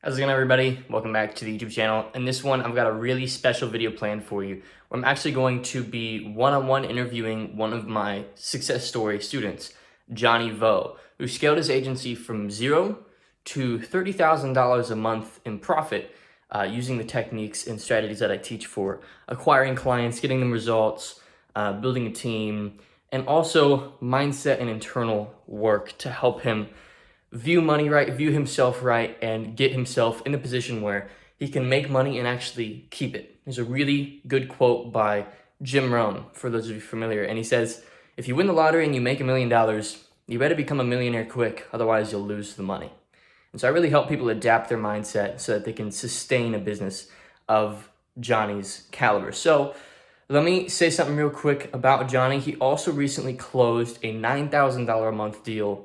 How's it going, everybody? Welcome back to the YouTube channel. In this one, I've got a really special video planned for you where I'm actually going to be one-on-one interviewing one of my success story students, Johnny Vo, who scaled his agency from zero to $30,000 a month in profit using the techniques and strategies that I teach for acquiring clients, getting them results, building a team, and also mindset and internal work to help him view money right, view himself right, and get himself in a position where he can make money and actually keep it. There's a really good quote by Jim Rohn, for those of you familiar, and he says, if you win the lottery and you make $1,000,000, you better become a millionaire quick, otherwise you'll lose the money. And so I really help people adapt their mindset so that they can sustain a business of Johnny's caliber. So let me say something real quick about Johnny. He also recently closed a $9,000 a month deal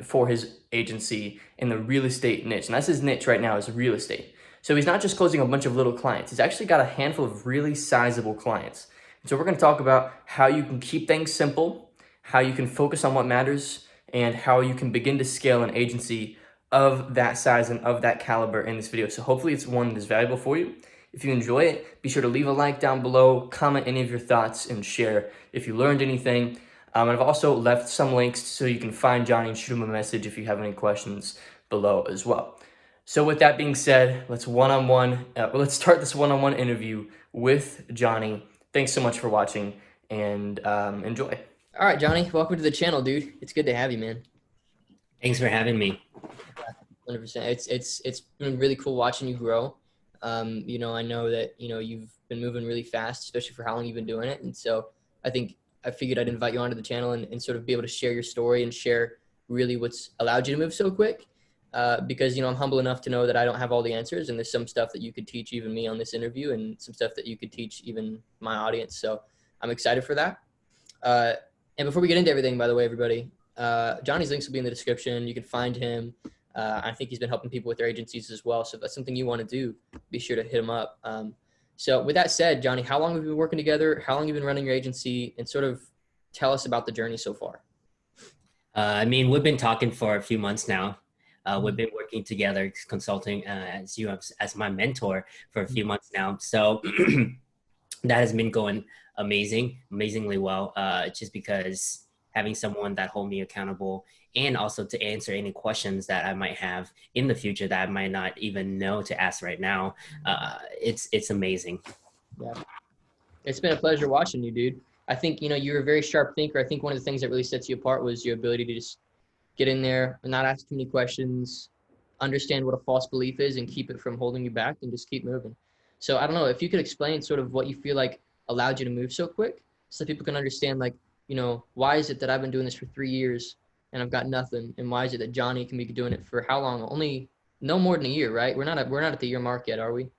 for his agency in the real estate niche. And that's his niche right now, is real estate. So he's not just closing a bunch of little clients. He's actually got a handful of really sizable clients. And so we're going to talk about how you can keep things simple, how you can focus on what matters, and how you can begin to scale an agency of that size and of that caliber in this video. So hopefully it's one that is valuable for you. If you enjoy it, be sure to leave a like down below, comment any of your thoughts, and share if you learned anything. And I've also left some links so you can find Johnny and shoot him a message if you have any questions below as well. So with that being said, let's start this one-on-one interview with Johnny. Thanks so much for watching, and enjoy. All right, Johnny, welcome to the channel, dude. It's good to have you, man. Thanks for having me. 100%. It's been really cool watching you grow. I know that, you've been moving really fast, especially for how long you've been doing it. And so I figured I'd invite you onto the channel and sort of be able to share your story and share really what's allowed you to move so quick. Because, I'm humble enough to know that I don't have all the answers, and there's some stuff that you could teach even me on this interview and some stuff that you could teach even my audience. So I'm excited for that. And before we get into everything, by the way, everybody, Johnny's links will be in the description. You can find him. I think he's been helping people with their agencies as well. So if that's something you want to do, be sure to hit him up. So with that said, Johnny, how long have you been working together? How long have you been running your agency? And sort of tell us about the journey so far. We've been talking for a few months now. We've been working together, consulting as my mentor for a few months now. So that has been going amazingly well, just because having someone that hold me accountable and also to answer any questions that I might have in the future that I might not even know to ask right now. It's amazing. Yeah. It's been a pleasure watching you, dude. I think, you're a very sharp thinker. I think one of the things that really sets you apart was your ability to just get in there and not ask too many questions, understand what a false belief is and keep it from holding you back and just keep moving. So I don't know if you could explain sort of what you feel like allowed you to move so quick so people can understand, like, why is it that I've been doing this for 3 years and I've got nothing? And why is it that Johnny can be doing it for how long? Only no more than a year, right? We're not at the year mark yet, are we?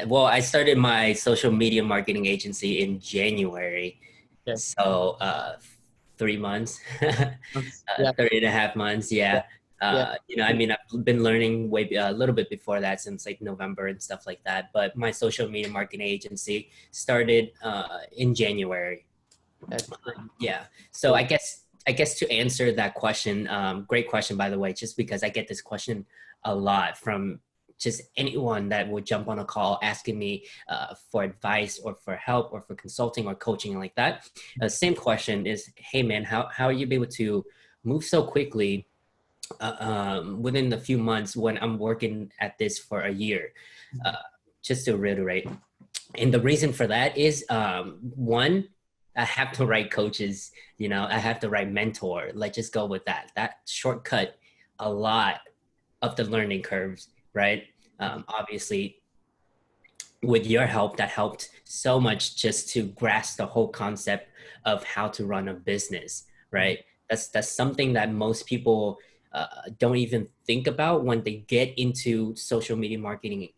Well, I started my social media marketing agency in January. Okay. So 3 months, 3.5 months. Yeah. I've been learning a little bit before that, since like November and stuff like that. But my social media marketing agency started in January. Yeah. So I guess to answer that question, great question, by the way, just because I get this question a lot from just anyone that would jump on a call asking me for advice or for help or for consulting or coaching like that. Same question is, hey man, how are you able to move so quickly within the few months when I'm working at this for a year? Just to reiterate. And the reason for that is, one, I have the right coaches, I have the right mentor. Let's just go with that. That shortcut a lot of the learning curves, right? Obviously, with your help, that helped so much just to grasp the whole concept of how to run a business, right? That's something that most people don't even think about when they get into social media marketing,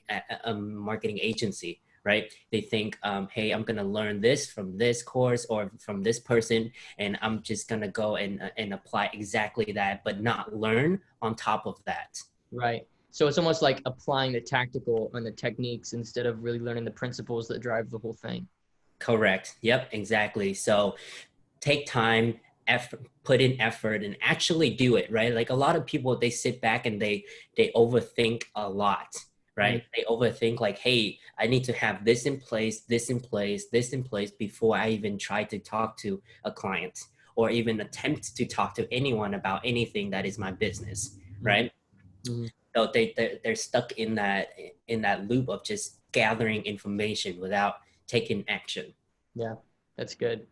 marketing agency, right? They think, hey, I'm gonna learn this from this course or from this person, and I'm just gonna go and apply exactly that, but not learn on top of that. Right. So it's almost like applying the tactical and the techniques instead of really learning the principles that drive the whole thing. Correct. Yep, exactly. So take time, put in effort and actually do it, right? Like a lot of people, they sit back and they overthink a lot, right? Mm-hmm. They overthink like, hey, I need to have this in place, this in place, this in place before I even try to talk to a client or even attempt to talk to anyone about anything that is my business, right? Mm-hmm. So they're stuck in that loop of just gathering information without taking action. Yeah, that's good.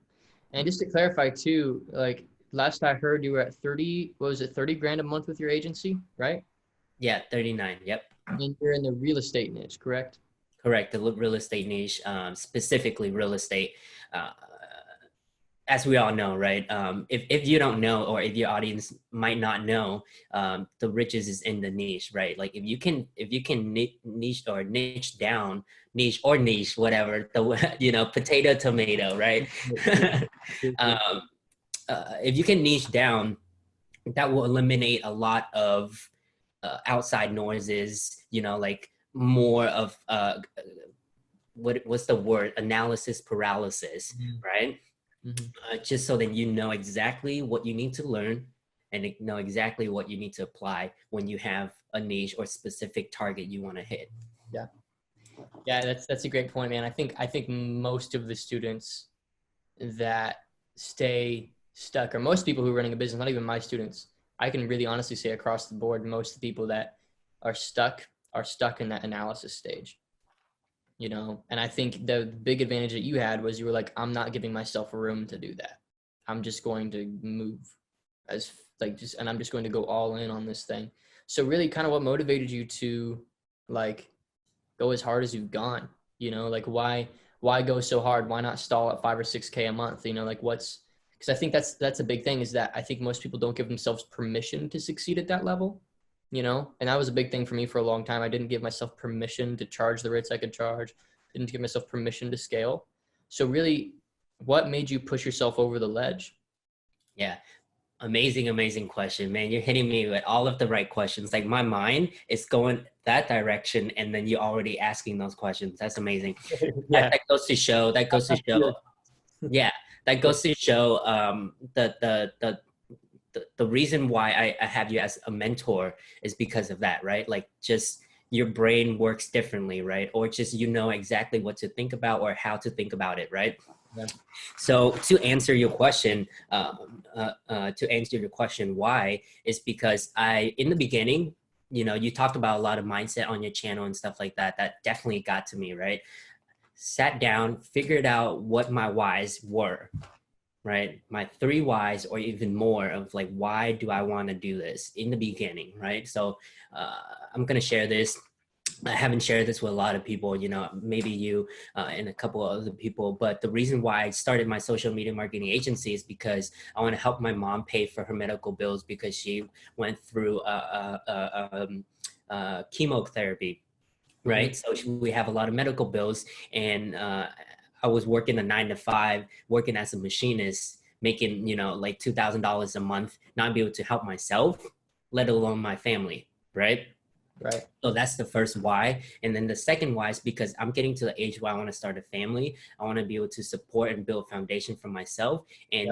And just to clarify too, like last I heard you were at 30, what was it, 30 grand a month with your agency, right? Yeah, 39. Yep. And you're in the real estate niche, correct? Correct. The real estate niche, specifically real estate. Uh, as we all know, right? If you don't know, or if your audience might not know, the riches is in the niche, right? Like if you can niche or niche, whatever, the potato tomato, right? um, if you can niche down, that will eliminate a lot of outside noises, like more of what's the word, analysis paralysis, right? Mm-hmm. Just so that you know exactly what you need to learn and know exactly what you need to apply when you have a niche or specific target you want to hit. Yeah. Yeah, that's a great point, man. I think most of the students that stay stuck, or most people who are running a business, not even my students, I can really honestly say across the board, most of the people that are stuck in that analysis stage. And I think the big advantage that you had was you were like, I'm not giving myself room to do that. I'm just going to move as and I'm just going to go all in on this thing. So really kind of what motivated you to like go as hard as you've gone, like why go so hard? Why not stall at 5 or 6K a month? Like because I think that's a big thing, is that I think most people don't give themselves permission to succeed at that level. And that was a big thing for me for a long time. I didn't give myself permission to charge the rates I could charge. Didn't give myself permission to scale. So really, what made you push yourself over the ledge? Yeah. Amazing question, man. You're hitting me with all of the right questions. Like my mind is going that direction, and then you're already asking those questions. That's amazing. Yeah. That goes to show. That goes to show. Yeah, that goes to show the reason why I have you as a mentor is because of that, right? Like just your brain works differently, right? Or just exactly what to think about or how to think about it, right? Yeah. So to answer your question, why is because in the beginning, you talked about a lot of mindset on your channel and stuff like that. That definitely got to me, right? Sat down, figured out what my whys were, right? My 3 whys or even more of like, why do I want to do this in the beginning, right? So I'm going to share this. I haven't shared this with a lot of people, maybe you and a couple of other people, but the reason why I started my social media marketing agency is because I want to help my mom pay for her medical bills because she went through chemotherapy, right? Mm-hmm. So we have a lot of medical bills, and I was working a 9 to 5, working as a machinist, making like $2,000 a month, not be able to help myself, let alone my family, right? Right. So that's the first why. And then the second why is because I'm getting to the age where I want to start a family. I want to be able to support and build a foundation for myself. And,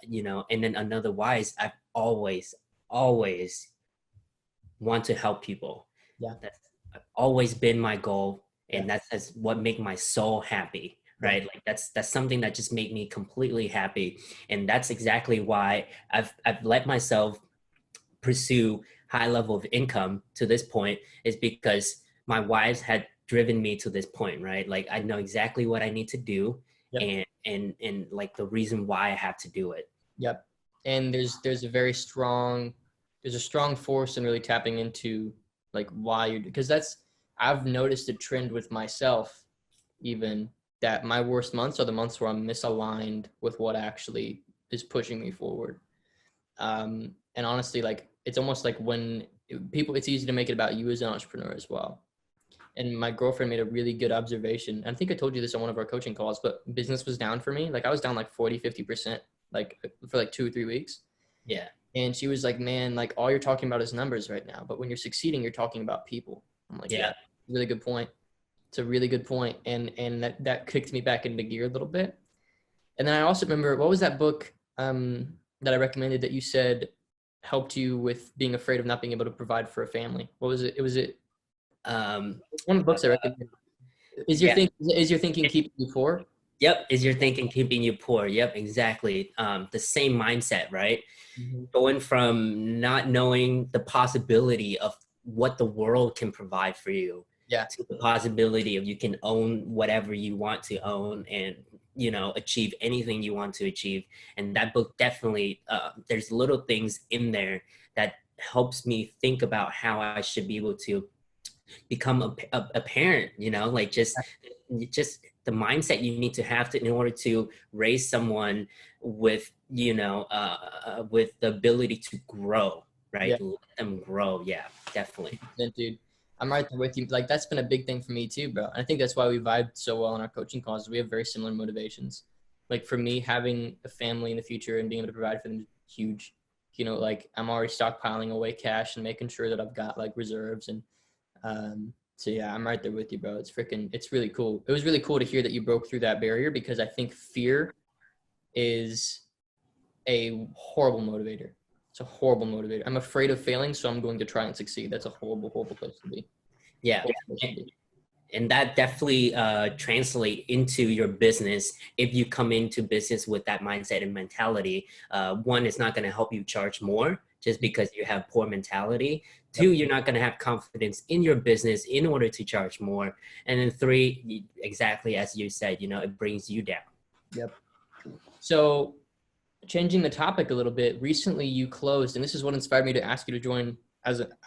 Yep. and then another why is I've always want to help people. Yeah. That's always been my goal. Yeah. And that's what make my soul happy, right? Like that's something that just made me completely happy. And that's exactly why I've let myself pursue high level of income to this point, is because my wives had driven me to this point, right? Like I know exactly what I need to do. Yep. And like the reason why I have to do it. Yep. And there's a strong force in really tapping into like why you're, because I've noticed a trend with myself, even, that my worst months are the months where I'm misaligned with what actually is pushing me forward. And honestly, like it's almost like it's easy to make it about you as an entrepreneur as well. And my girlfriend made a really good observation. I think I told you this on one of our coaching calls, but business was down for me. Like I was down like 40-50%, like for like 2 or 3 weeks. Yeah. And she was like, man, like all you're talking about is numbers right now, but when you're succeeding, you're talking about people. I'm like, yeah, really good point. It's a really good point. And that kicked me back into gear a little bit. And then I also remember, what was that book? that I recommended that you said helped you with being afraid of not being able to provide for a family? What was it? It was one of the books I recommended. Is your thinking keeping you poor? Yep. Is your thinking keeping you poor? Yep, exactly. The same mindset, right? Going from not knowing the possibility of what the world can provide for you, to the possibility of you can own whatever you want to own and, you know, achieve anything you want to achieve. And that book definitely, there's little things in there that helps me think about how I should be able to become a parent, you know, like just the mindset you need to have in order to raise someone with, you know, with the ability to grow, right? Let them grow. Yeah, definitely. Dude, I'm right there with you. Like, that's been a big thing for me too, bro. And I think that's why we vibed so well in our coaching calls. We have very similar motivations. Like, for me, having a family in the future and being able to provide for them is huge. You know, like, I'm already stockpiling away cash and making sure that I've got like reserves. And so yeah, I'm right there with you, bro. It's really cool. It was really cool to hear that you broke through that barrier, because I think fear is a horrible motivator. It's a horrible motivator. I'm afraid of failing, so I'm going to try and succeed. That's a horrible, horrible place to be. Yeah. And that definitely translate into your business. If you come into business with that mindset and mentality, one, it's not going to help you charge more just because you have poor mentality. Two, you're not going to have confidence in your business in order to charge more. And then three, exactly as you said, you know, it brings you down. Yep. So changing the topic a little bit, recently you closed, and this is what inspired me to ask you to join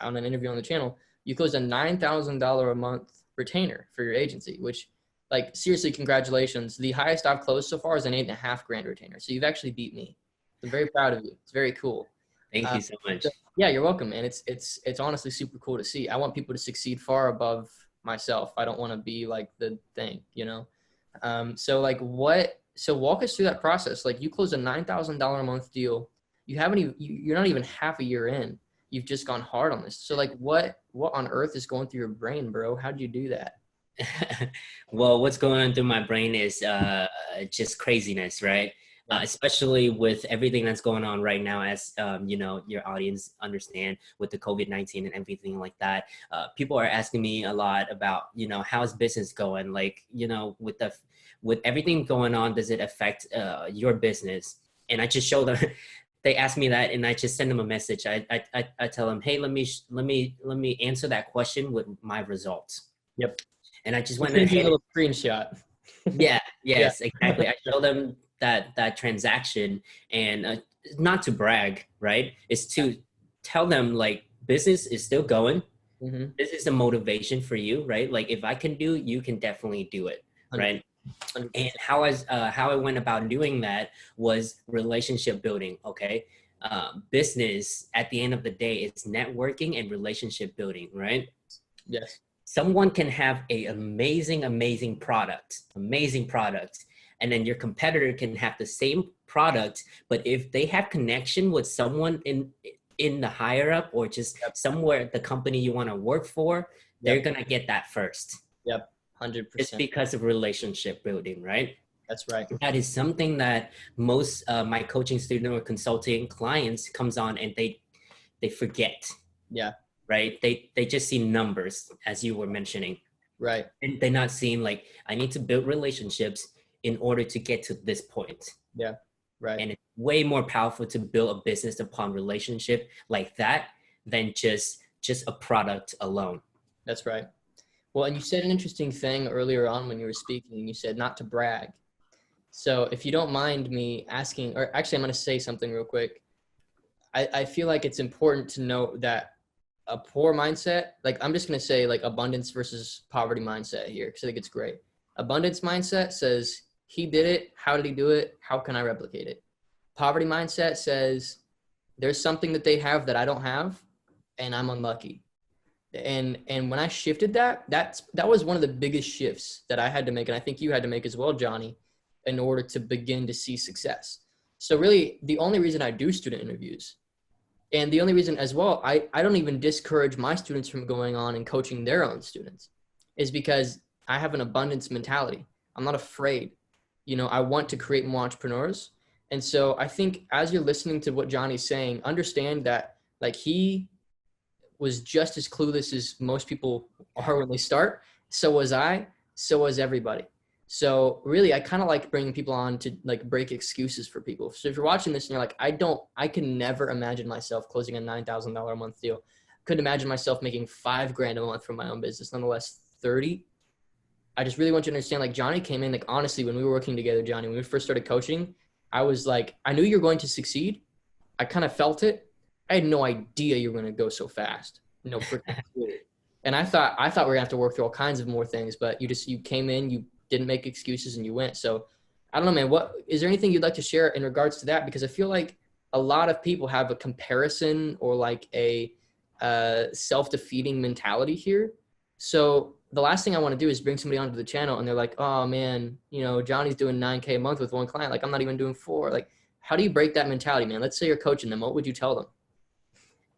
on an interview on the channel. You closed a $9,000 a month retainer for your agency, which, like, seriously, congratulations. The highest I've closed so far is an $8.5 grand retainer. So you've actually beat me. I'm very proud of you. It's very cool. Thank you so much. Yeah, you're welcome. And it's honestly super cool to see. I want people to succeed far above myself. I don't want to be like the thing, you know? So walk us through that process. Like, you closed a $9,000 a month deal. You're not even half a year in. You've just gone hard on this. So like, what on earth is going through your brain, bro? How did you do that? Well, what's going on through my brain is just craziness, right? Especially with everything that's going on right now, as you know, your audience understand with the COVID-19 and everything like that. People are asking me a lot about, you know, how's business going? Like, you know, with everything going on, does it affect your business? And I just show them. They ask me that, and I just send them a message. I tell them, hey, let me answer that question with my results. Yep. And I just went ahead. A little screenshot. Yes, exactly. I show them that transaction, and not to brag, right? It's to tell them, like, business is still going. This is the motivation for you, right? Like, if I can do it, you can definitely do it, right? 100%. And how I went about doing that was relationship building. Okay. Business at the end of the day is networking and relationship building, right? Yes. Someone can have a amazing product, and then your competitor can have the same product, but if they have connection with someone in the higher up, or just somewhere the company you want to work for, they're gonna get that first. 100%. It's because of relationship building, right? That's right. That is something that most my coaching student or consulting clients comes on and they forget. Yeah. Right? They just see numbers, as you were mentioning. Right. And they're not seeing, like, I need to build relationships in order to get to this point. Yeah. Right. And it's way more powerful to build a business upon relationship like that than just a product alone. That's right. Well, and you said an interesting thing earlier on when you were speaking. You said not to brag. So if you don't mind me asking, or actually I'm going to say something real quick. I feel like it's important to note that a poor mindset, like, I'm just going to say, like, abundance versus poverty mindset here, because I think it's great. Abundance mindset says, he did it. How did he do it? How can I replicate it? Poverty mindset says, there's something that they have that I don't have, and I'm unlucky. And when I shifted that was one of the biggest shifts that I had to make. And I think you had to make as well, Johnny, in order to begin to see success. So really, the only reason I do student interviews, and the only reason as well, I don't even discourage my students from going on and coaching their own students, is because I have an abundance mentality. I'm not afraid. You know, I want to create more entrepreneurs. And so I think as you're listening to what Johnny's saying, understand that like he was just as clueless as most people are when they start. So was I, so was everybody. So really, I kind of like bringing people on to like break excuses for people. So if you're watching this and you're like, I can never imagine myself closing a $9,000 a month deal. Couldn't imagine myself making $5,000 a month from my own business, nonetheless 30. I just really want you to understand, like Johnny came in, like honestly, when we were working together, Johnny, when we first started coaching, I was like, I knew you're going to succeed. I kind of felt it. I had no idea you were going to go so fast. No freaking clue. And I thought we were gonna have to work through all kinds of more things, but you came in, you didn't make excuses, and you went. So I don't know, man. What is there anything you'd like to share in regards to that? Because I feel like a lot of people have a comparison or like a self-defeating mentality here. So the last thing I want to do is bring somebody onto the channel and they're like, oh man, you know, Johnny's doing 9K a month with one client. Like I'm not even doing 4. Like, how do you break that mentality, man? Let's say you're coaching them. What would you tell them?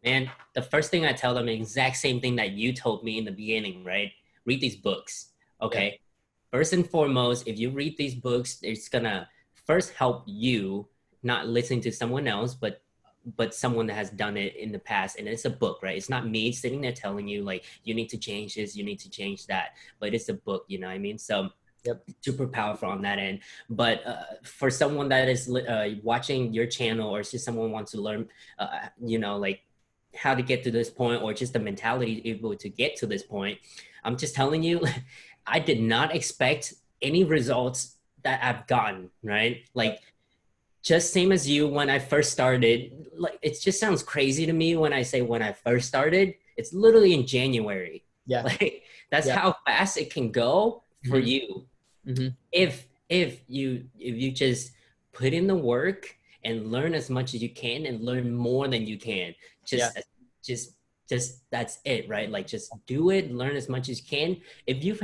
Man, the first thing I tell them, the exact same thing that you told me in the beginning, right? Read these books, okay? Yeah. First and foremost, if you read these books, it's gonna first help you not listening to someone else, but someone that has done it in the past. And it's a book, right? It's not me sitting there telling you like, you need to change this, you need to change that, but it's a book, you know what I mean? So yep. Super powerful on that end. But for someone that is watching your channel, or just someone wants to learn, you know, like how to get to this point, or just the mentality able to get to this point, I'm just telling you, I did not expect any results that I've gotten, right? Like just same as you, when I first started, like it just sounds crazy to me when I say when I first started, it's literally in January. Yeah. Like that's how fast it can go for you. Mm-hmm. If you just put in the work and learn as much as you can and learn more than you can. Just that's it, right? Like just do it, learn as much as you can. If you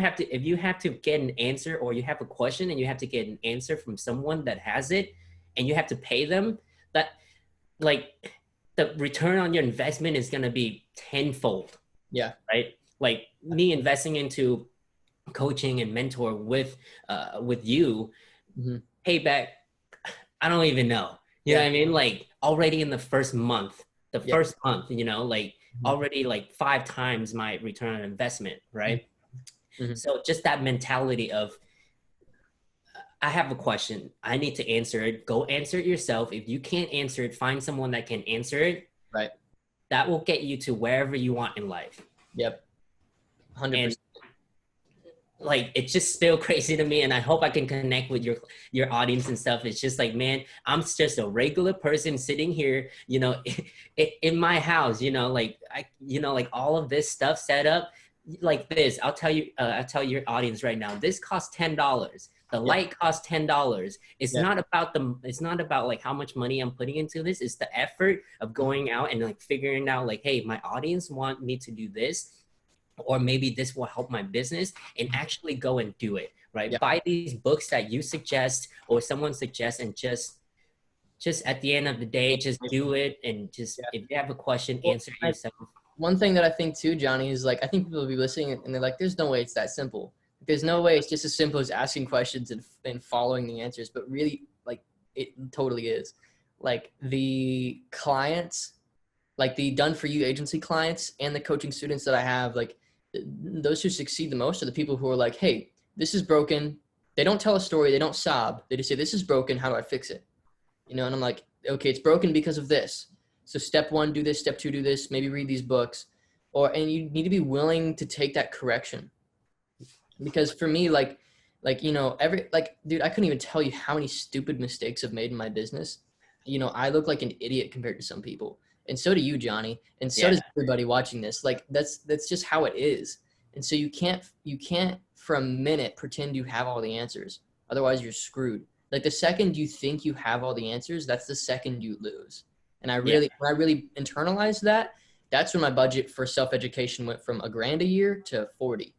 have to get an answer, or you have a question and you have to get an answer from someone that has it, and you have to pay them, that like the return on your investment is going to be tenfold. Yeah. Right. Like me investing into coaching and mentor with you, mm-hmm. Payback, I don't even know. You know what I mean? Like already in the first month, first month, you know, like mm-hmm. already like 5 times my return on investment. Right. Mm-hmm. So just that mentality of, I have a question, I need to answer it. Go answer it yourself. If you can't answer it, find someone that can answer it. Right. That will get you to wherever you want in life. Yep. 100%. And like, it's just still crazy to me. And I hope I can connect with your audience and stuff. It's just like, man, I'm just a regular person sitting here, you know, in my house, you know, like like all of this stuff set up like this. I'll tell your audience right now, this costs $10. The light costs $10. It's not about like how much money I'm putting into this. It's the effort of going out and like figuring out like, hey, my audience want me to do this, or maybe this will help my business, and actually go and do it, right? Buy these books that you suggest or someone suggests, and just at the end of the day, just do it. And just, if you have a question, answer it yourself. One thing that I think too, Johnny, is like, I think people will be listening and they're like, there's no way it's that simple. There's no way it's just as simple as asking questions and following the answers, but really, like, it totally is. Like the clients, like the done-for-you agency clients and the coaching students that I have, like those who succeed the most are the people who are like, hey, this is broken. They don't tell a story. They don't sob. They just say, this is broken. How do I fix it? You know, and I'm like, okay, it's broken because of this. So step 1, do this. Step 2, do this. Maybe read these books. And you need to be willing to take that correction. Because for me, like, you know, dude, I couldn't even tell you how many stupid mistakes I've made in my business. You know, I look like an idiot compared to some people. And so do you, Johnny. And so does everybody watching this. Like, that's just how it is. And so you can't for a minute pretend you have all the answers. Otherwise you're screwed. Like the second you think you have all the answers, that's the second you lose. And when I really internalized that, that's when my budget for self-education went from $1,000 a year to 40.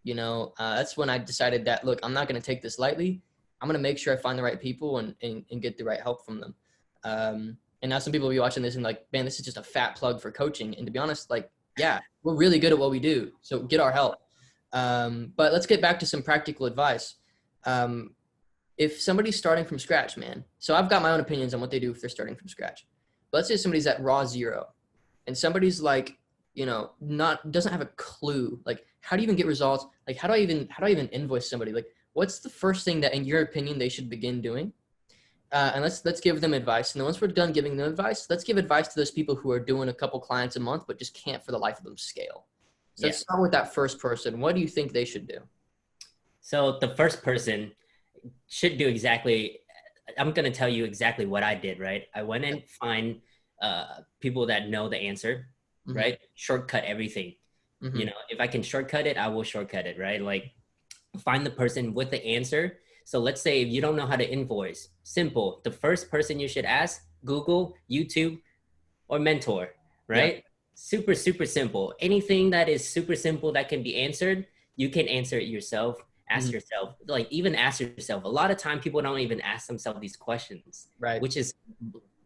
You know, that's when I decided that, look, I'm not going to take this lightly. I'm going to make sure I find the right people and get the right help from them. And now some people will be watching this and like, man, this is just a fat plug for coaching. And to be honest, like, yeah, we're really good at what we do. So get our help. But let's get back to some practical advice. if somebody's starting from scratch, man, so I've got my own opinions on what they do if they're starting from scratch. But let's say somebody's at raw zero and somebody's like, doesn't have a clue. Like, how do you even get results? Like, how do I even invoice somebody? Like, what's the first thing that in your opinion they should begin doing? And let's give them advice. And then once we're done giving them advice, let's give advice to those people who are doing a couple clients a month, but just can't for the life of them scale. So let's start with that first person. What do you think they should do? So the first person should do exactly, I'm going to tell you exactly what I did, right? I went and find people that know the answer, right? Shortcut everything. If I can shortcut it, I will shortcut it, right? Like find the person with the answer. So let's say if you don't know how to invoice, simple. The first person you should ask, Google, YouTube, or mentor, right? Super, super simple. Anything that is super simple that can be answered, you can answer it yourself. Ask yourself, like even ask yourself. A lot of time people don't even ask themselves these questions, right? Which is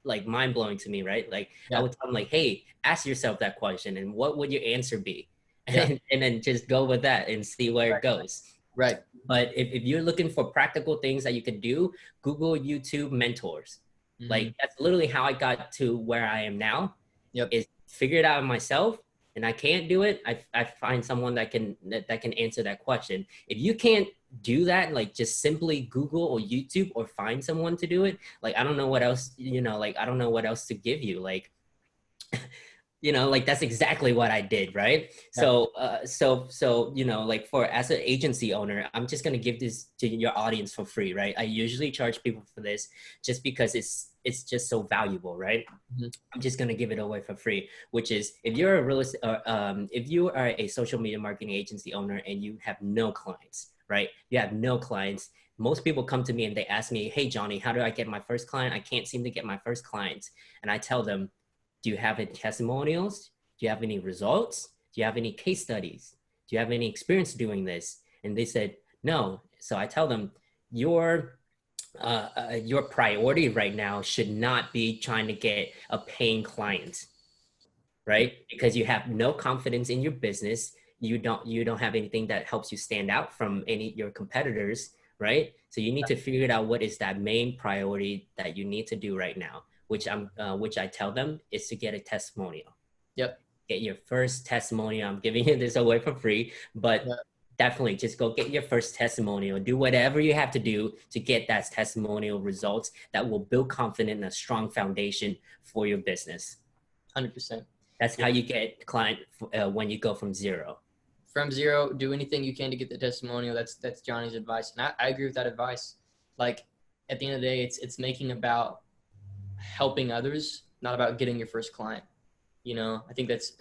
like mind blowing to me, right? Like I would tell them like, hey, ask yourself that question and what would your answer be? And then just go with that and see where it goes. Right. But if you're looking for practical things that you could do, Google, YouTube, mentors. Like that's literally how I got to where I am now. Is figure it out myself. And I can't do it, I find someone that can answer that question. If you can't do that, like just simply Google or YouTube or find someone to do it, like I don't know what else, like I don't know what else to give you. Like, like that's exactly what I did, right? So like for as an agency owner, I'm just gonna give this to your audience for free, right? I usually charge people for this just because it's just so valuable, right? I'm just gonna give it away for free, which is if you're a real estate, if you are a social media marketing agency owner and you have no clients, right? You have no clients. Most people come to me and they ask me, hey, Johnny, how do I get my first client? I can't seem to get my first clients. And I tell them, do you have any testimonials? Do you have any results? Do you have any case studies? Do you have any experience doing this? And they said, no. So I tell them, your priority right now should not be trying to get a paying client, right? Because you have no confidence in your business. You don't have anything that helps you stand out from your competitors, right? So you need to figure out what is that main priority that you need to do right now, which I tell them is to get a testimonial. Get your first testimonial. I'm giving you this away for free, but definitely just go get your first testimonial. Do whatever you have to do to get that testimonial results that will build confidence and a strong foundation for your business. 100%. That's how you get client when you go from zero. From zero, do anything you can to get the testimonial. That's Johnny's advice. And I agree with that advice. Like at the end of the day, it's making about helping others, not about getting your first client. I think that's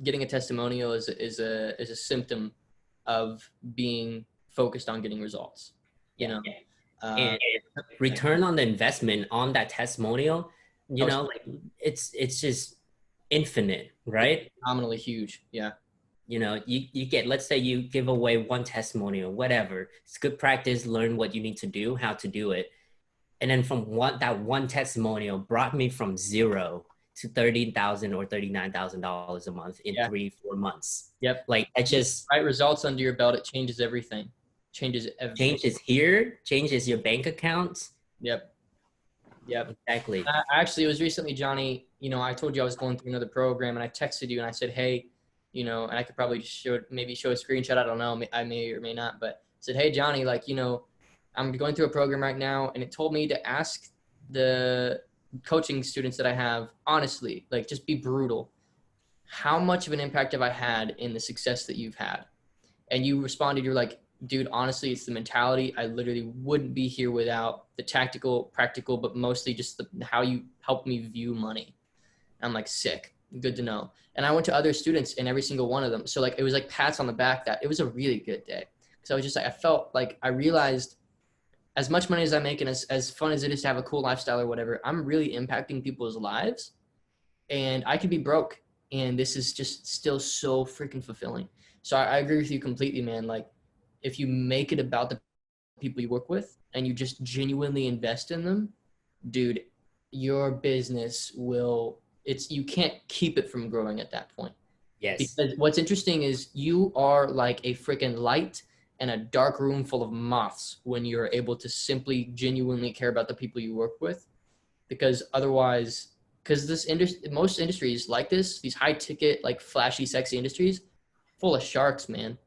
getting a testimonial is a symptom of being focused on getting results. And return on the investment on that testimonial, like it's just infinite, right? Phenomenally huge. You get, let's say you give away one testimonial, whatever. It's good practice. Learn what you need to do, how to do it. And then from that one testimonial brought me from zero to $30,000 or $39,000 a month in 3-4 months. Like I just right results under your belt. It changes everything. Changes your bank accounts. Exactly. Actually, it was recently, Johnny, I told you I was going through another program and I texted you and I said, hey, and I could probably show a screenshot. I don't know. I may or may not, but I said, hey, Johnny, like, I'm going through a program right now and it told me to ask the coaching students that I have, honestly, like just be brutal. How much of an impact have I had in the success that you've had? And you responded, you're like, dude, honestly, it's the mentality. I literally wouldn't be here without the tactical, practical, but mostly just how you helped me view money. I'm like, sick. Good to know. And I went to other students and every single one of them. So like, it was like pats on the back that it was a really good day. So I was just like, I felt like I realized as much money as I make and as fun as it is to have a cool lifestyle or whatever, I'm really impacting people's lives and I could be broke. And this is just still so freaking fulfilling. So I agree with you completely, man. Like if you make it about the people you work with and you just genuinely invest in them, dude, your business you can't keep it from growing at that point. Yes. Because what's interesting is you are like a freaking light and a dark room full of moths when you're able to simply genuinely care about the people you work with. Because otherwise, because this industry, most industries like this, these high ticket, like flashy, sexy industries, full of sharks, man.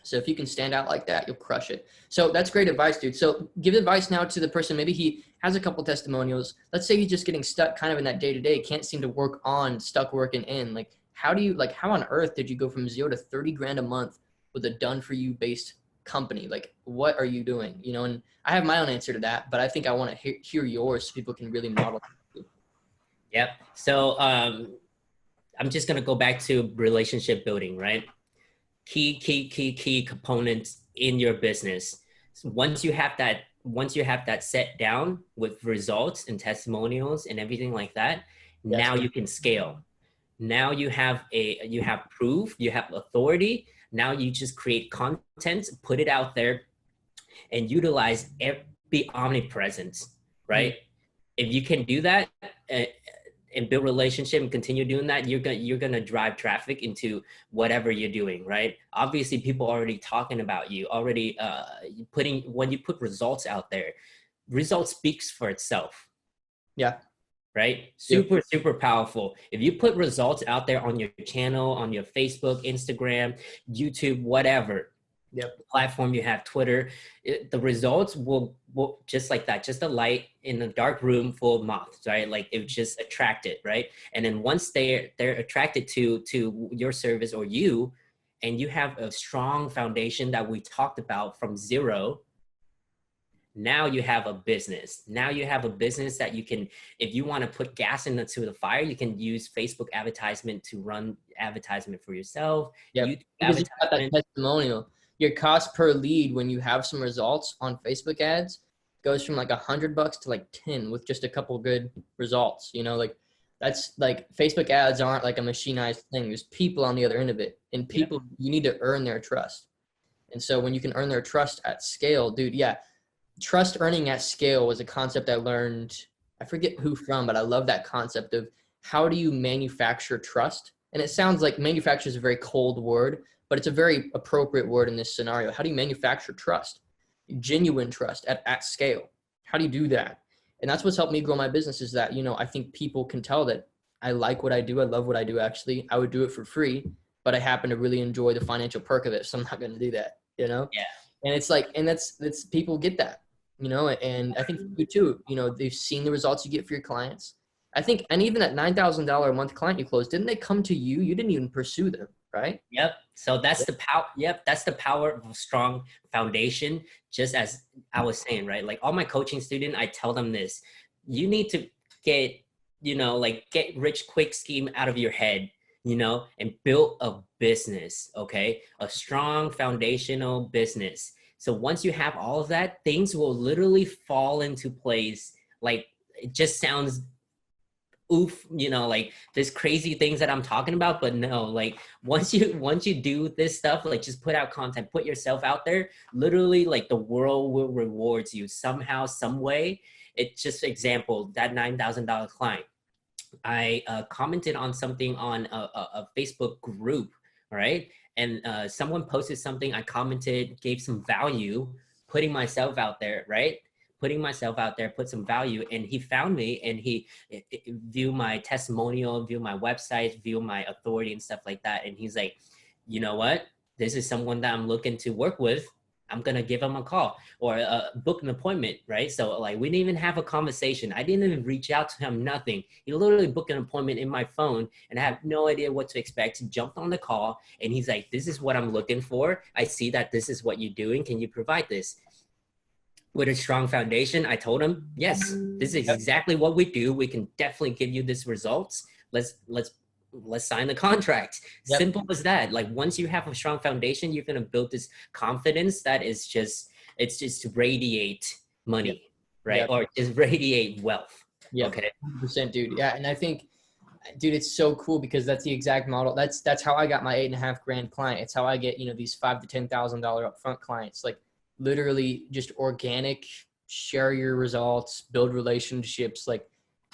So if you can stand out like that, you'll crush it. So that's great advice, dude. So give advice now to the person. Maybe he has a couple testimonials. Let's say he's just getting stuck kind of in that day to day, can't seem to work on, stuck working in. Like, how on earth did you go from 0 to 30 grand a month with a done for you based company? Like, what are you doing? You know, and I have my own answer to that, but I think I want to hear yours so people can really model. Yep. So I'm just going to go back to relationship building, right? Key components in your business. So once you have that set down with results and testimonials and everything like that, yes, now you can scale. Now you have proof, you have authority. Now you just create content, put it out there, and utilize be omnipresent, right? Mm-hmm. If you can do that and build relationship and continue doing that, you're gonna drive traffic into whatever you're doing, right? Obviously, people are already talking about you, already when you put results out there, results speaks for itself. Yeah. Right? Super powerful. If you put results out there on your channel, on your Facebook, Instagram, YouTube, whatever platform you have, Twitter, the results will just like that, just a light in a dark room full of moths, right? Like it just attract it, right? And then once they're attracted to your service or you, and you have a strong foundation that we talked about from zero, now you have a business. Now you have a business that you can, if you want to put gas into the fire, you can use Facebook advertisement to run advertisement for yourself. Yeah, because you got that testimonial. Your cost per lead when you have some results on Facebook ads goes from like $100 to like 10 with just a couple good results. You know, like that's like Facebook ads aren't like a machinized thing. There's people on the other end of it, and people, you need to earn their trust. And so when you can earn their trust at scale, dude, trust earning at scale was a concept I learned, I forget who from, but I love that concept of how do you manufacture trust? And it sounds like manufacture is a very cold word, but it's a very appropriate word in this scenario. How do you manufacture trust? Genuine trust at scale. How do you do that? And that's what's helped me grow my business is that, you know, I think people can tell that I like what I do. I love what I do, actually. I would do it for free, but I happen to really enjoy the financial perk of it. So I'm not going to do that, you know? Yeah. And it's like, and that's people get that, you know, and I think you too, you know, they've seen the results you get for your clients. I think, and even that $9,000 a month client you closed, didn't they come to you? You didn't even pursue them, right? Yep. So that's the power. Yep. That's the power of a strong foundation. Just as I was saying, right? Like all my coaching students, I tell them this, you need to get, you know, like get rich quick scheme out of your head, you know, and build a business. Okay. A strong foundational business. So once you have all of that, things will literally fall into place. Like it just sounds oof, you know, like there's crazy things that I'm talking about, but no, like once you do this stuff, like just put out content, put yourself out there, literally like the world will reward you somehow, some way. It's just example, that $9,000 client. I commented on something on a Facebook group, right? And someone posted something, I commented, gave some value, putting myself out there, right? Putting myself out there, put some value, and he found me and he viewed my testimonial, viewed my website, viewed my authority and stuff like that. And he's like, you know what? This is someone that I'm looking to work with. I'm going to give him a call or book an appointment, right? So like we didn't even have a conversation. I didn't even reach out to him, nothing. He literally booked an appointment in my phone and I have no idea what to expect. He jumped on the call and he's like, this is what I'm looking for. I see that this is what you're doing. Can you provide this? With a strong foundation, I told him, yes, this is exactly what we do. We can definitely give you this results. Let's sign the contract. Yep. Simple as that. Like once you have a strong foundation, you're going to build this confidence that is just, it's just to radiate money, yep. Right? Yep. Or just radiate wealth. Yeah. Okay. 100%, dude. Yeah. And I think, dude, it's so cool because that's the exact model. That's how I got my 8.5 grand client. It's how I get, you know, these $5,000 to $10,000 upfront clients. Like literally just organic, share your results, build relationships. Like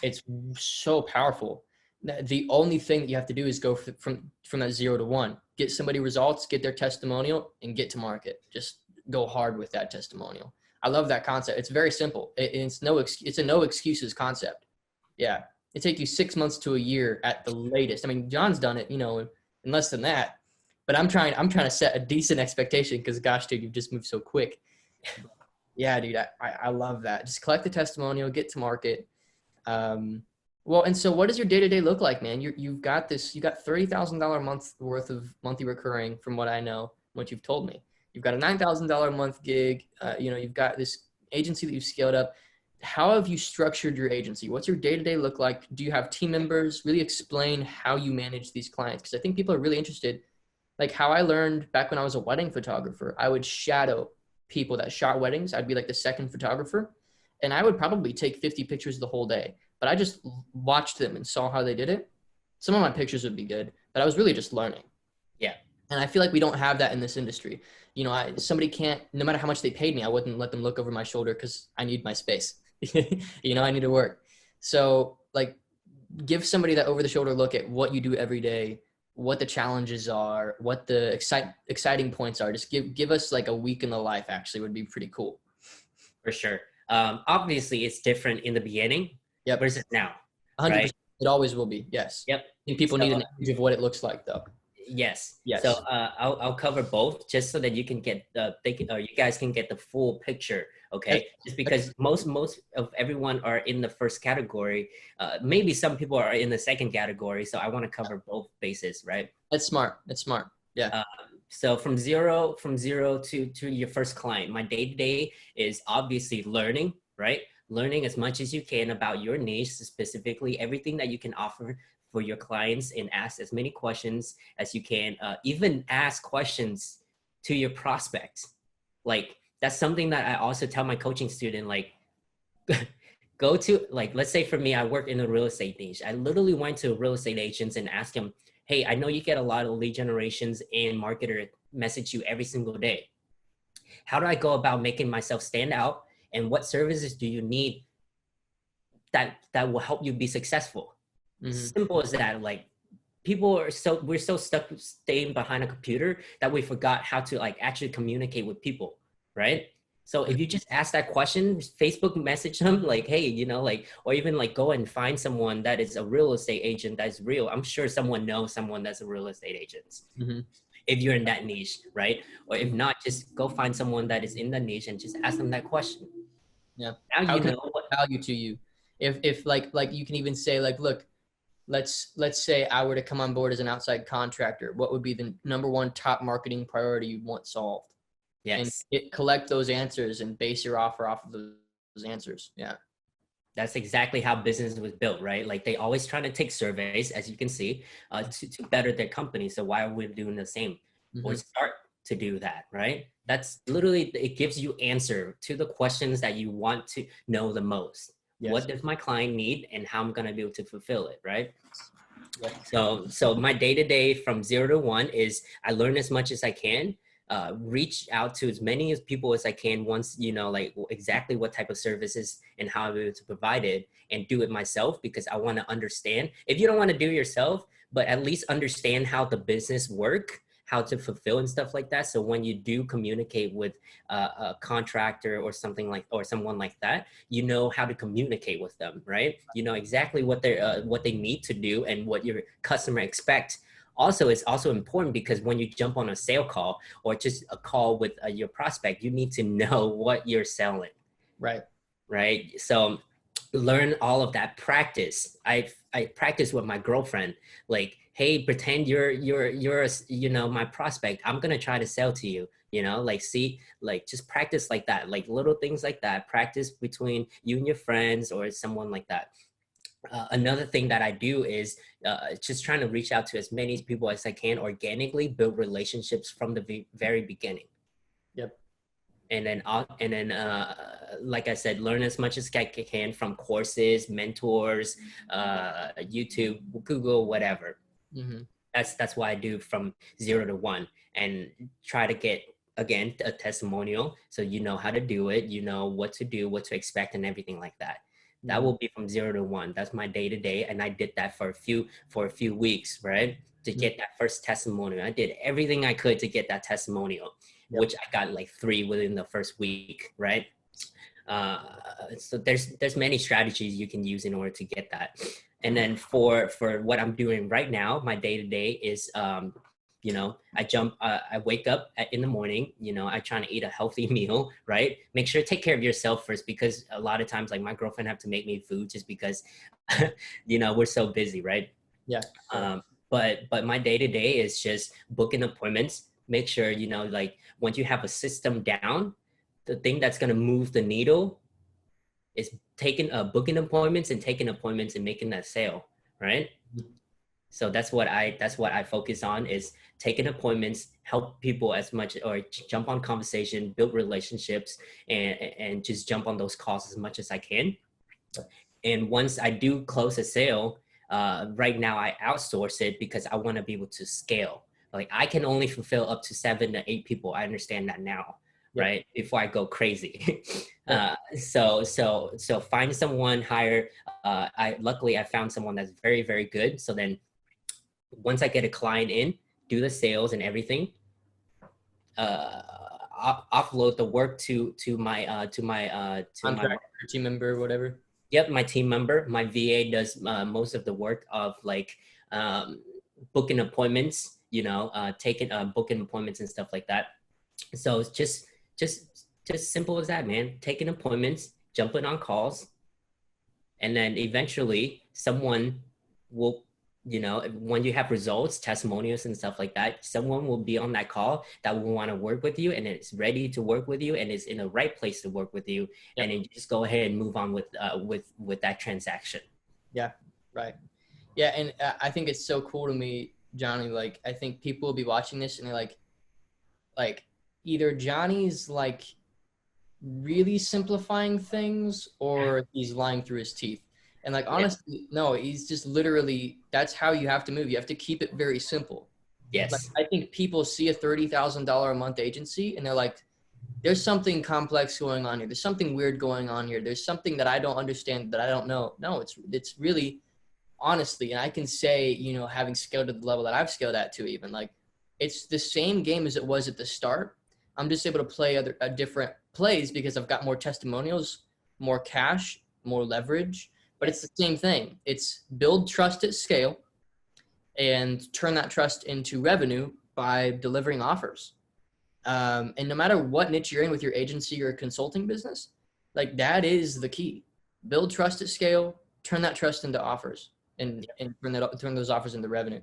it's so powerful. The only thing that you have to do is go from that 0 to 1, get somebody results, get their testimonial, and get to market. Just go hard with that testimonial. I love that concept. It's very simple. It's a no excuses concept. Yeah. It takes you 6 months to a year at the latest. I mean, John's done it, in less than that, but I'm trying to set a decent expectation because gosh, dude, you've just moved so quick. Yeah, dude, I love that. Just collect the testimonial, get to market. Well, and so what does your day-to-day look like, man? You got $30,000 a month worth of monthly recurring from what I know, what you've told me. You've got a $9,000 a month gig. You've got this agency that you've scaled up. How have you structured your agency? What's your day-to-day look like? Do you have team members? Really explain how you manage these clients. Because I think people are really interested. Like how I learned back when I was a wedding photographer, I would shadow people that shot weddings. I'd be like the second photographer. And I would probably take 50 pictures the whole day. But I just watched them and saw how they did it. Some of my pictures would be good, but I was really just learning. Yeah. And I feel like we don't have that in this industry. Somebody can't, no matter how much they paid me, I wouldn't let them look over my shoulder because I need my space. I need to work. So like give somebody that over the shoulder look at what you do every day, what the challenges are, what the exciting points are. Just give us like a week in the life actually would be pretty cool. For sure. Obviously it's different in the beginning. Yep. Versus now. 100%. Right? It always will be. Yes. Yep. I think people need an image of what it looks like though. Yes. Yes. So I'll cover both just so that you can get you guys can get the full picture. Okay. Just because most of everyone are in the first category. Maybe some people are in the second category. So I want to cover both bases, right? That's smart. Yeah. So from zero to your first client, my day-to-day is obviously learning, right? Learning as much as you can about your niche, specifically everything that you can offer for your clients, and ask as many questions as you can. Even ask questions to your prospects. Like that's something that I also tell my coaching student, like go to, like, let's say for me, I work in the real estate niche. I literally went to real estate agents and asked them, hey, I know you get a lot of lead generations and marketer message you every single day. How do I go about making myself stand out? And what services do you need that will help you be successful? Mm-hmm. Simple as that. Like we're so stuck staying behind a computer that we forgot how to like actually communicate with people, right? So if you just ask that question, Facebook message them like, hey, or even like go and find someone that is a real estate agent that's real. I'm sure someone knows someone that's a real estate agent. Mm-hmm. If you're in that niche, right? Or if not, just go find someone that is in the niche and just ask them that question. Yeah. Now you know what value to you. If like you can even say like, look, let's say I were to come on board as an outside contractor, what would be the number one top marketing priority you'd want solved? Yes. And collect those answers and base your offer off of those answers. Yeah. That's exactly how business was built, right? Like they always trying to take surveys, as you can see, to better their company. So why are we doing the same? Mm-hmm. Or start to do that, right? That's literally, it gives you answer to the questions that you want to know the most. Yes. What does my client need and how I'm going to be able to fulfill it, right? Yes. So my day-to-day from 0 to 1 is I learn as much as I can. Reach out to as many people as I can once, like exactly what type of services and how I'm able to provide it, and do it myself because I want to understand. If you don't want to do it yourself, but at least understand how the business work, how to fulfill and stuff like that. So when you do communicate with a contractor or someone like that, you know how to communicate with them, right? You know exactly what they need to do and what your customer expects. Also, it's also important because when you jump on a sale call or just a call with your prospect, you need to know what you're selling. Right. So learn all of that. Practice. I practice with my girlfriend. Like, hey, pretend you're my prospect. I'm gonna try to sell to you. Just practice like that. Like little things like that. Practice between you and your friends or someone like that. Another thing that I do is just trying to reach out to as many people as I can organically, build relationships from the very beginning. Yep. And then, like I said, learn as much as I can from courses, mentors, YouTube, Google, whatever. Mm-hmm. That's what I do from 0 to 1, and try to get, again, a testimonial. So you know how to do it, you know what to do, what to expect, and everything like that. That will be from 0 to 1. That's my day to day. And I did that for a few weeks, right? To get that first testimonial. I did everything I could to get that testimonial, which I got like 3 within the first week, right? So there's many strategies you can use in order to get that. And then for what I'm doing right now, my day to day is, I wake up in the morning, I try to eat a healthy meal, right? Make sure to take care of yourself first, because a lot of times, like, my girlfriend have to make me food just because, we're so busy, right? Yeah. But my day to day is just booking appointments. Make sure, like, once you have a system down, the thing that's going to move the needle is booking appointments and taking appointments and making that sale, right? So that's what I focus on, is taking appointments, help people as much, or jump on conversation, build relationships, and just jump on those calls as much as I can. And once I do close a sale, right now I outsource it because I want to be able to scale. Like, I can only fulfill up to 7 to 8 people. I understand that now, right? Before I go crazy. So find someone, hire. Luckily I found someone that's very, very good. So then once I get a client in, do the sales and everything, offload the work to my team member, whatever. Yep, my team member. My VA does most of the work of, like, booking appointments, booking appointments and stuff like that. So it's just simple as that, man. Taking appointments, jumping on calls, and then eventually someone will, when you have results, testimonials and stuff like that, someone will be on that call that will want to work with you, and it's ready to work with you, and is in the right place to work with you. And then you just go ahead and move on with that transaction. Yeah, right. Yeah, and I think it's so cool to me, Johnny. Like, I think people will be watching this and they're like either Johnny's like really simplifying things, or he's lying through his teeth. And like, honestly, no, he's just literally, that's how you have to move. You have to keep it very simple. Yes. Like, I think people see a $30,000 a month agency and they're like, there's something complex going on here. There's something weird going on here. There's something that I don't understand, that I don't know. No, it's really, honestly, and I can say, having scaled to the level that I've scaled at to, even, like, it's the same game as it was at the start. I'm just able to play different plays because I've got more testimonials, more cash, more leverage. But it's the same thing. It's build trust at scale and turn that trust into revenue by delivering offers. And no matter what niche you're in with your agency or consulting business, like, that is the key. Build trust at scale, turn that trust into offers, and turn those offers into revenue.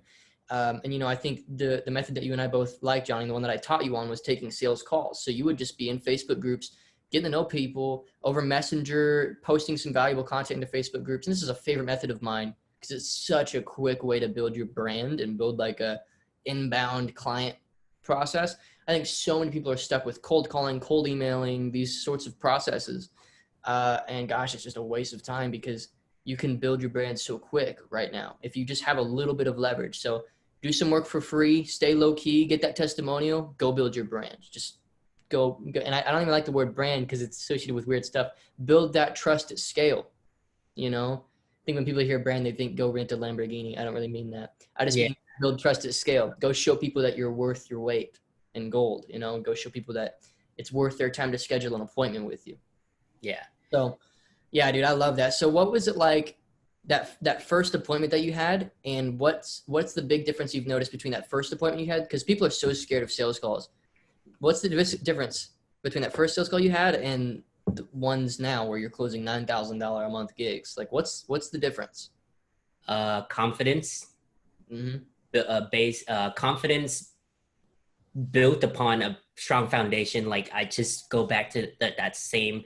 And I think the method that you and I both like, Johnny, the one that I taught you on, was taking sales calls. So you would just be in Facebook groups, getting to know people over Messenger, posting some valuable content into Facebook groups. And this is a favorite method of mine because it's such a quick way to build your brand and build like a inbound client process. I think so many people are stuck with cold calling, cold emailing, these sorts of processes. And gosh, it's just a waste of time because you can build your brand so quick right now if you just have a little bit of leverage. So do some work for free, stay low key, get that testimonial, go build your brand. Just go. And I don't even like the word brand because it's associated with weird stuff. Build that trust at scale. I think when people hear brand, they think go rent a Lamborghini. I don't really mean that. I just mean build trust at scale. Go show people that you're worth your weight in gold. Go show people that it's worth their time to schedule an appointment with you. Yeah. So, yeah, dude, I love that. So what was it like that first appointment that you had, and what's the big difference you've noticed between that first appointment you had? Because people are so scared of sales calls. What's the difference between that first sales call you had and the ones now where you're closing $9,000 a month gigs? Like, what's the difference? Confidence. Confidence built upon a strong foundation. Like, I just go back to that same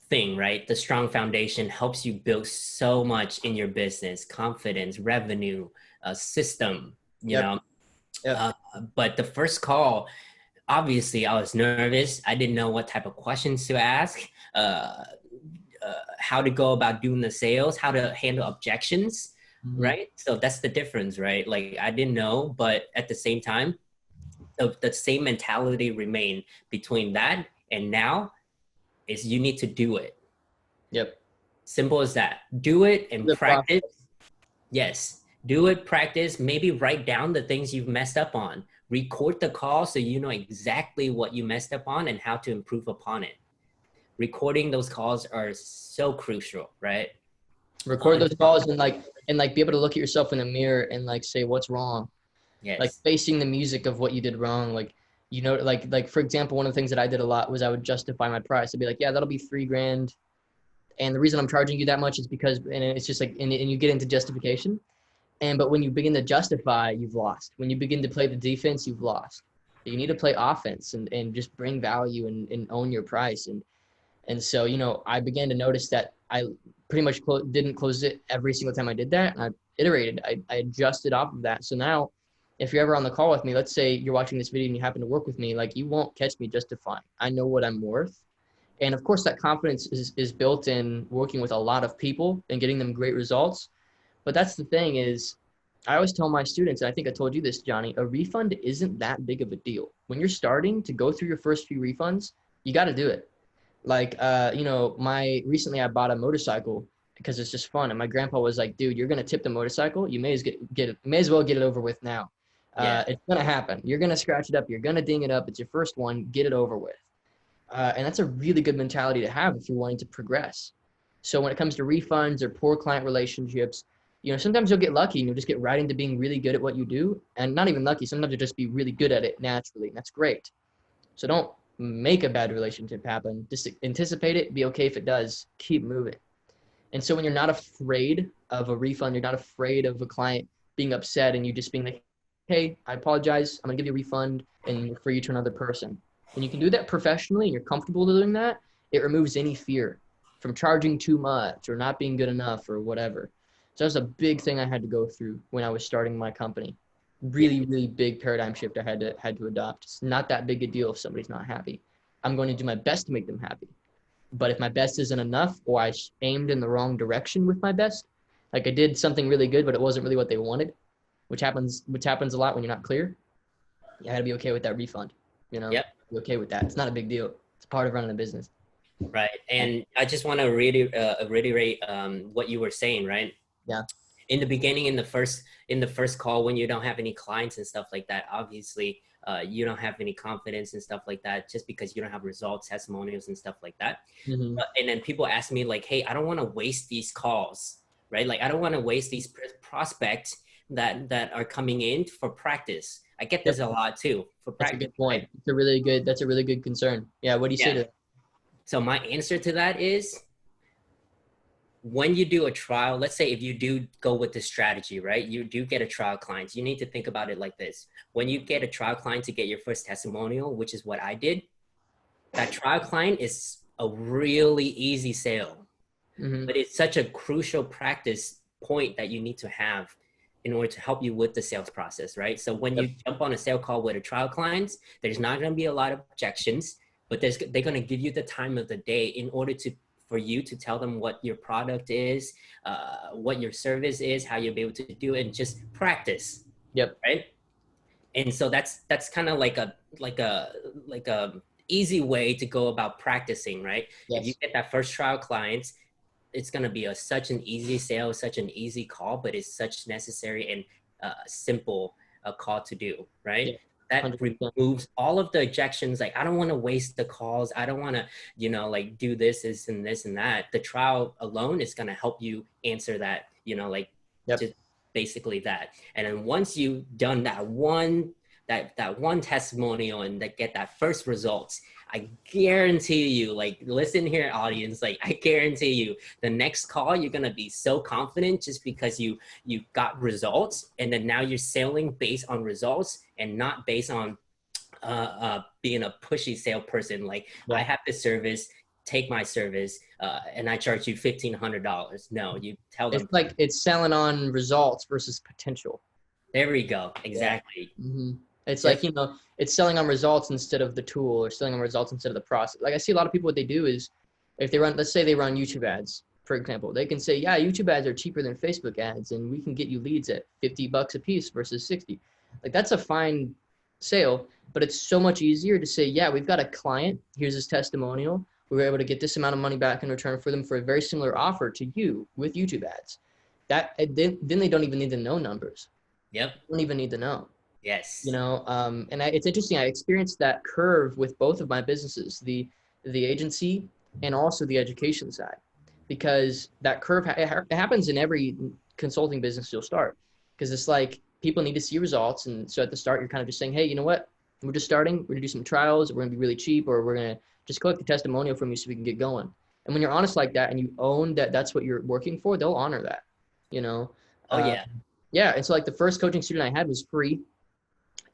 thing, right? The strong foundation helps you build so much in your business: confidence, revenue, system, you know. But the first call, obviously I was nervous. I didn't know what type of questions to ask, how to go about doing the sales, how to handle objections, right? So that's the difference, right? Like, I didn't know, but at the same time, the same mentality remained between that and now is you need to do it. Yep. Simple as that. Do it and The practice. process. Yes. Do it, practice, maybe write down the things you've messed up on. Record the call so you know exactly what you messed up on and how to improve upon it. Recording those calls are so crucial, right? Record those calls and be able to look at yourself in the mirror and like say what's wrong. Yes. Like facing the music of what you did wrong. Like, you know, like for example, one of the things that I did a lot was I would justify my price. I'd be like, yeah, that'll be $3,000. And the reason I'm charging you that much is because, and it's just like, and you get into justification. But when you begin to justify, you've lost. When you begin to play the defense, you've lost. You need to play offense and just bring value and own your price. And so, you know, I began to notice that I pretty much didn't close it every single time I did that. And I iterated, I adjusted off of that. So now if you're ever on the call with me, let's say you're watching this video and you happen to work with me, like you won't catch me justifying. I know what I'm worth. And of course that confidence is built in working with a lot of people and getting them great results. But that's the thing is, I always tell my students, and I think I told you this, Johnny, a refund isn't that big of a deal. When you're starting to go through your first few refunds, you got to do it. Like, you know, recently I bought a motorcycle because it's just fun. And my grandpa was like, dude, you're going to tip the motorcycle. You may as well get it over with now. It's going to happen. You're going to scratch it up. You're going to ding it up. It's your first one. Get it over with. And that's a really good mentality to have if you're wanting to progress. So when it comes to refunds or poor client relationships, you know, sometimes you'll get lucky and you'll just get right into being really good at what you do. And not even lucky. Sometimes you'll just be really good at it naturally. And that's great. So don't make a bad relationship happen. Just anticipate it. Be okay if it does. Keep moving. And so when you're not afraid of a refund, you're not afraid of a client being upset and you just being like, hey, I apologize. I'm going to give you a refund and refer you to another person. When you can do that professionally and you're comfortable doing that, it removes any fear from charging too much or not being good enough or whatever. So that's a big thing I had to go through when I was starting my company. Really, really big paradigm shift I had to adopt. It's not that big a deal if somebody's not happy. I'm going to do my best to make them happy. But if my best isn't enough or I aimed in the wrong direction with my best, like I did something really good, but it wasn't really what they wanted, which happens a lot when you're not clear. You got to be okay with that refund. You know, be okay with that. It's not a big deal. It's part of running a business. Right. And I just want to reiterate what you were saying, right? Yeah. In the beginning, in the first call, when you don't have any clients and stuff like that, obviously you don't have any confidence and stuff like that, just because you don't have results, testimonials and stuff like that. Mm-hmm. And then people ask me like, hey, I don't want to waste these calls, right? Like, I don't want to waste these prospects that are coming in for practice. I get this a lot too for practice. That's a good point. Right? That's a really good concern. Yeah. What do you say to that? So my answer to that is, when you do a trial, let's say if you do go with this strategy, right? You do get a trial client. You need to think about it like this. When you get a trial client to get your first testimonial, which is what I did, that trial client is a really easy sale. Mm-hmm. But it's such a crucial practice point that you need to have in order to help you with the sales process, right? So when you jump on a sale call with a trial client, there's not going to be a lot of objections, but they're going to give you the time of the day in order for you to tell them what your product is, what your service is, how you'll be able to do it, and just practice. Right. And so that's kind of like a easy way to go about practicing, right? Yes. If you get that first trial client, it's going to be such an easy sale, such an easy call, but it's such necessary and simple a call to do, right? Yeah. That 100%. Removes all of the objections. Like, I don't want to waste the calls. I don't want to, you know, like do this and this and that. The trial alone is going to help you answer that, you know, like just basically that. And then once you've done that one testimonial and get that first results, I guarantee you, like, listen here, audience, like, I guarantee you the next call, you're going to be so confident just because you got results. And then now you're selling based on results and not based on being a pushy salesperson. Like, I have this service, take my service, and I charge you $1,500. No, you tell them. It's like it's selling on results versus potential. There we go. Exactly. Yeah. Mm-hmm. It's like, you know, it's selling on results instead of the tool, or selling on results instead of the process. Like, I see a lot of people, what they do is, if they run, let's say they run YouTube ads, for example, they can say, yeah, YouTube ads are cheaper than Facebook ads, and we can get you leads at $50 a piece versus 60. Like, that's a fine sale, but it's so much easier to say, yeah, we've got a client, here's his testimonial. We were able to get this amount of money back in return for them for a very similar offer to you with YouTube ads. Then they don't even need to know numbers. Yep. They don't even need to know. Yes. It's interesting. I experienced that curve with both of my businesses, the agency and also the education side, because that curve it happens in every consulting business you'll start, because it's like people need to see results. And so at the start, you're kind of just saying, hey, you know what? We're just starting. We're gonna do some trials. We're gonna be really cheap, or we're gonna just collect the testimonial from you so we can get going. And when you're honest like that and you own that that's what you're working for, they'll honor that, Oh yeah. Yeah. And so like the first coaching student I had was free.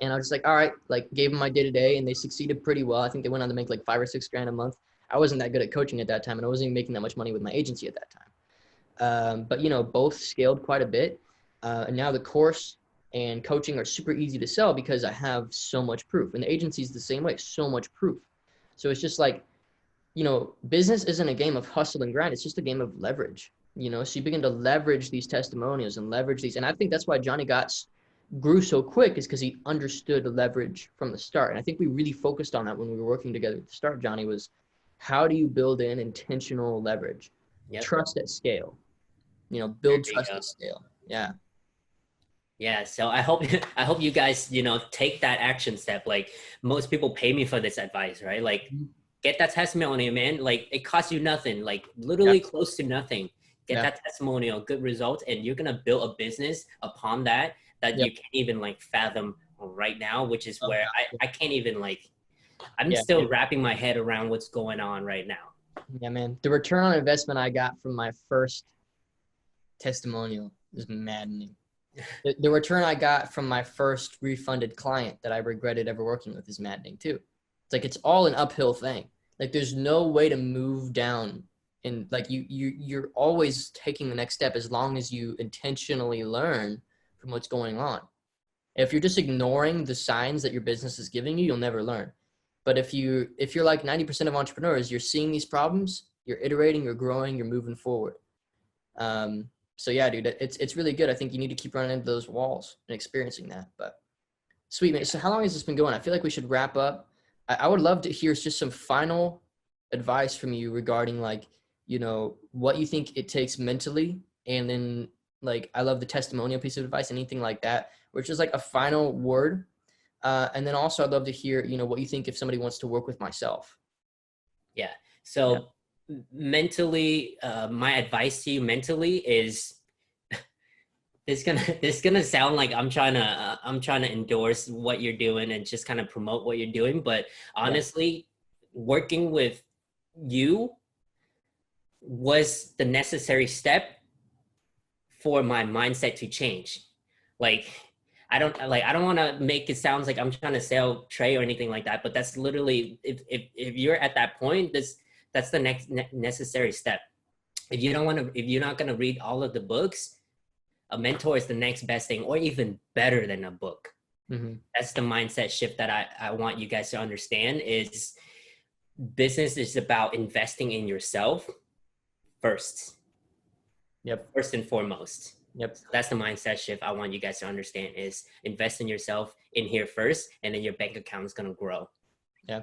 And I was just like, all right, like gave them my day-to-day and they succeeded pretty well. I think they went on to make like $5 or $6 grand a month. I wasn't that good at coaching at that time, and I wasn't even making that much money with my agency at that time. But both scaled quite a bit. And now the course and coaching are super easy to sell because I have so much proof. And the agency is the same way, so much proof. So it's just like, business isn't a game of hustle and grind. It's just a game of leverage, so you begin to leverage these testimonials and leverage these. And I think that's why Johnny grew so quick, is because he understood leverage from the start. And I think we really focused on that when we were working together at the start, Johnny, was how do you build in intentional leverage? Yep. Trust at scale, build trust at scale. Yeah. Yeah. So I hope you guys, take that action step. Like most people pay me for this advice, right? Like get that testimonial, man. Like it costs you nothing, like literally close to nothing. Get that testimonial, good results. And you're going to build a business upon that you can't even like fathom right now, which is where I can't even like, I'm still wrapping my head around what's going on right now. Yeah, man. The return on investment I got from my first testimonial is maddening. The return I got from my first refunded client that I regretted ever working with is maddening too. It's like, it's all an uphill thing. Like there's no way to move down, and like you're always taking the next step as long as you intentionally learn from what's going on. If you're just ignoring the signs that your business is giving you, you'll never learn. But if you're like 90% of entrepreneurs, you're seeing these problems, you're iterating, you're growing, you're moving forward. So yeah, dude, it's really good. I think you need to keep running into those walls and experiencing that. But sweet, man. So how long has this been going? I feel like we should wrap up. I would love to hear just some final advice from you regarding like, what you think it takes mentally. And then like, I love the testimonial piece of advice, anything like that, which is like a final word. And then also I'd love to hear, what you think if somebody wants to work with myself. Yeah. So mentally, my advice to you mentally is it's gonna sound like I'm trying to endorse what you're doing and just kind of promote what you're doing. But honestly, working with you was the necessary step for my mindset to change. Like, I don't want to make it sound like I'm trying to sell Trey or anything like that, but that's literally, if you're at that point, that's the next necessary step. If you're not going to read all of the books, a mentor is the next best thing, or even better than a book. Mm-hmm. That's the mindset shift that I want you guys to understand. Is business is about investing in yourself first. Yep. First and foremost. Yep. So that's the mindset shift I want you guys to understand, is invest in yourself in here first, and then your bank account is going to grow. Yeah.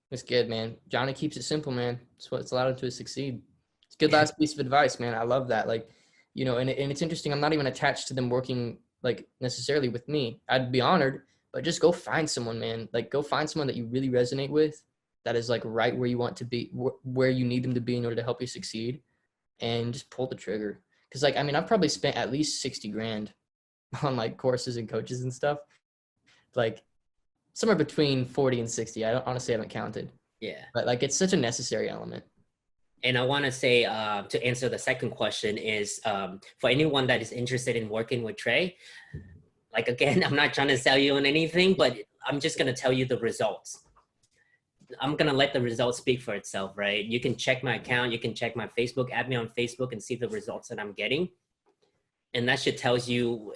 That's good, man. Johnny keeps it simple, man. It's what's allowed him to succeed. It's a good last piece of advice, man. I love that. Like, and it's interesting. I'm not even attached to them working like necessarily with me. I'd be honored, but just go find someone, man. Like go find someone that you really resonate with, that is like right where you want to be, where you need them to be in order to help you succeed, and just pull the trigger. Cause like, I mean, I've probably spent at least 60 grand on like courses and coaches and stuff. Like somewhere between 40 and 60. I honestly haven't counted. Yeah. But like, it's such a necessary element. And I want to say, to answer the second question is, for anyone that is interested in working with Trey, like, again, I'm not trying to sell you on anything, but I'm just going to tell you the results. I'm going to let the results speak for itself, right? You can check my account. You can check my Facebook, add me on Facebook and see the results that I'm getting. And that should tells you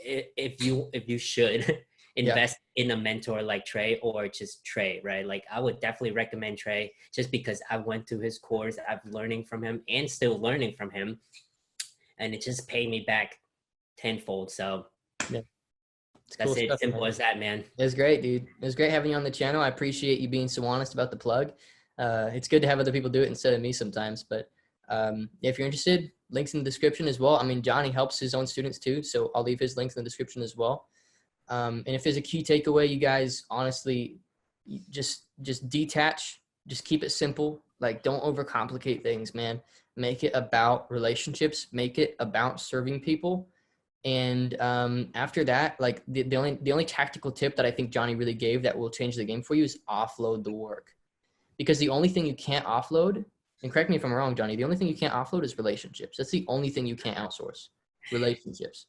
if you should invest in a mentor like Trey or just Trey, right? Like I would definitely recommend Trey just because I went through his course. I'm learning from him and still learning from him. And it just paid me back tenfold. So that's cool stuff, simple as that, man. It was great, dude. It was great having you on the channel. I appreciate you being so honest about the plug. It's good to have other people do it instead of me sometimes. But if you're interested, links in the description as well. I mean, Johnny helps his own students too, so I'll leave his links in the description as well. And if there's a key takeaway, you guys honestly just detach, just keep it simple. Like, don't overcomplicate things, man. Make it about relationships. Make it about serving people. And after that, like the only tactical tip that I think Johnny really gave that will change the game for you is offload the work. Because the only thing you can't offload, and correct me if I'm wrong, Johnny, the only thing you can't offload is relationships. That's the only thing you can't outsource. Relationships.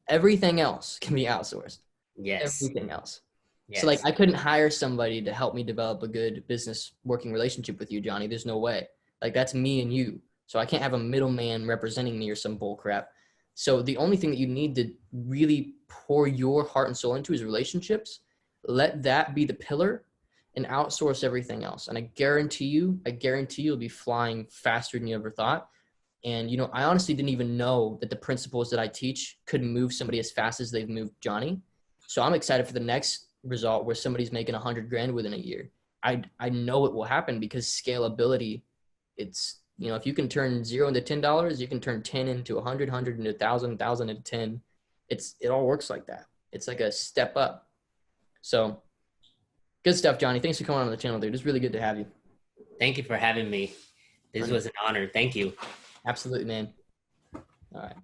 Everything else can be outsourced. Yes. Everything else. Yes. So like I couldn't hire somebody to help me develop a good business working relationship with you, Johnny. There's no way. Like that's me and you. So I can't have a middleman representing me or some bull crap. So the only thing that you need to really pour your heart and soul into is relationships. Let that be the pillar and outsource everything else. And I guarantee you'll be flying faster than you ever thought. And, you know, I honestly didn't even know that the principles that I teach could move somebody as fast as they've moved Johnny. So I'm excited for the next result where somebody's making 100 grand within a year. I know it will happen because scalability, it's, you know, if you can turn 0 into $10, you can turn 10 into 100, 100 into 1,000, 1,000 into 10. It all works like that. It's like a step up. So good stuff, Johnny. Thanks for coming on the channel, dude. It's really good to have you. Thank you for having me. This was an honor. Thank you. Absolutely, man. All right.